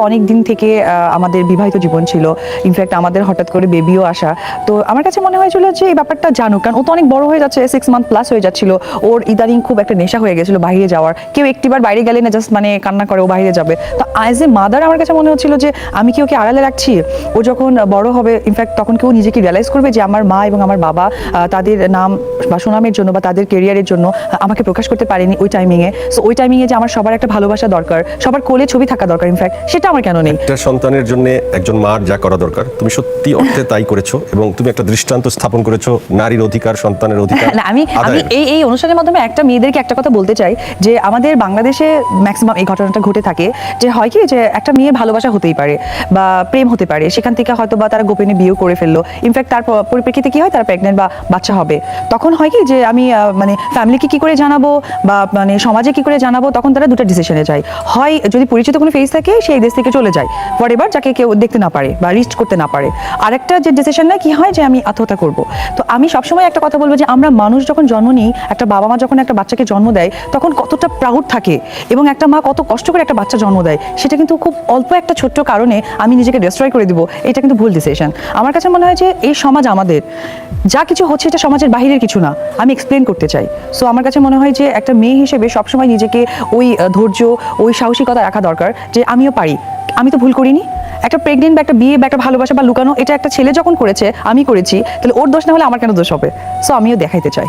অনেক দিন থেকে আমাদের বিবাহিত জীবন ছিল, ইনফ্যাক্ট আমাদের হঠাৎ করে বেবিও আসা। তো আমার কাছে মনে হয়েছিল যে এই ব্যাপারটা জানুক, কারণ ও তো অনেক বড় হয়ে যাচ্ছে, 6 মান্থ প্লাস হয়ে যাচ্ছিল। ওর ইদানিং খুব একটা নেশা হয়ে গেছিল বাইরে যাওয়ার। কেউ একটিবার বাইরে গেলে না জাস্ট মানে কান্না করে ও বাইরে যাবে। তো অ্যাজ এ মাদার আমার কাছে মনে হচ্ছিল যে আমি কি ওকে আড়ালে রাখছি। ও যখন বড় হবে, ইনফ্যাক্ট তখন কেউ নিজেকে রিয়ালাইজ করবে যে আমার মা এবং আমার বাবা তাদের নাম বা সুনামের জন্য বা তাদের কেরিয়ারের জন্য আমাকে প্রকাশ করতে পারেনি ওই টাইমিংয়ে। সো ওই টাইমিংয়ে যে আমার সবার একটা ভালোবাসা দরকার, সবার কোলে ছবি থাকা দরকার, ইনফ্যাক্ট সেটা আমার কেন নেই। একটা সন্তানের জন্য একজন মার যা করা দরকার তুমি সত্যি অর্থে তাই করেছো, এবং তুমি একটা দৃষ্টান্ত স্থাপন করেছো নারীর অধিকার, সন্তানের অধিকার। না, আমি এই অনুষ্ঠানের মাধ্যমে একটা মেয়েদেরকে একটা কথা বলতে চাই যে আমাদের বাংলাদেশে ম্যাক্সিমাম এই ঘটনাটা ঘটে থাকে যে হয় কি যে একটা মেয়ের ভালোবাসা হতেই পারে বা প্রেম হতে পারে, সেখান থেকে হয়তো বা তারা গোপনে বিয়ে করে ফেললো, ইনফ্যাক্ট তার পরিপ্রেক্ষিতে কি হয় তারা প্রেগনেন্ট বা বাচ্চা হবে। তখন হয় কি যে আমি মানে ফ্যামিলিকে কি করে জানাবো বা মানে সমাজে কি করে জানাবো, তখন তারা দুটো ডিসিশনে যায়। হয় যদি পরিচিত কোনো ফেস থাকে সেই দেশ থেকে চলে যায় হোয়াটএভার, যাকে কেউ দেখতে না পারে বা রিচ করতে না পারে। আরেকটা যে ডিসিশন না কি হয় যে আমি আত্মহত্যা করব। তো আমি সবসময় একটা কথা বলবো যে আমরা মানুষ যখন জন্ম নিই, একটা বাবা মা যখন একটা বাচ্চাকে জন্ম দেয় তখন কতটা প্রাউড থাকে, এবং একটা মা কত কষ্ট করে একটা বাচ্চা জন্ম দেয়, সেটা কিন্তু খুব অল্প একটা ছোট্ট কারণে আমি নিজেকে ডিস্ট্রয় করে দিব, এটা কিন্তু ভুল ডিসিশন। আমার কাছে মনে হয় যে এই সমাজ আমাদের যা কিছু হচ্ছে এটা সমাজের বাহিরের কিছু না, আমি এক্সপ্লেন করতে চাই। সো আমার কাছে মনে হয় যে একটা মেয়ে হিসেবে সবসময় নিজেকে ওই ধৈর্য, ওই সাহসিকতা রাখা দরকার যে আমিও পারি, আমি তো ভুল করিনি। একটা প্রেগনেন্ট বা একটা বিয়ে বা একটা ভালোবাসা বা লুকানো, এটা একটা ছেলে যখন করেছে আমি করেছি, তাহলে ওর দোষ না হলে আমার কেন দোষ হবে? সো আমিও দেখাইতে চাই।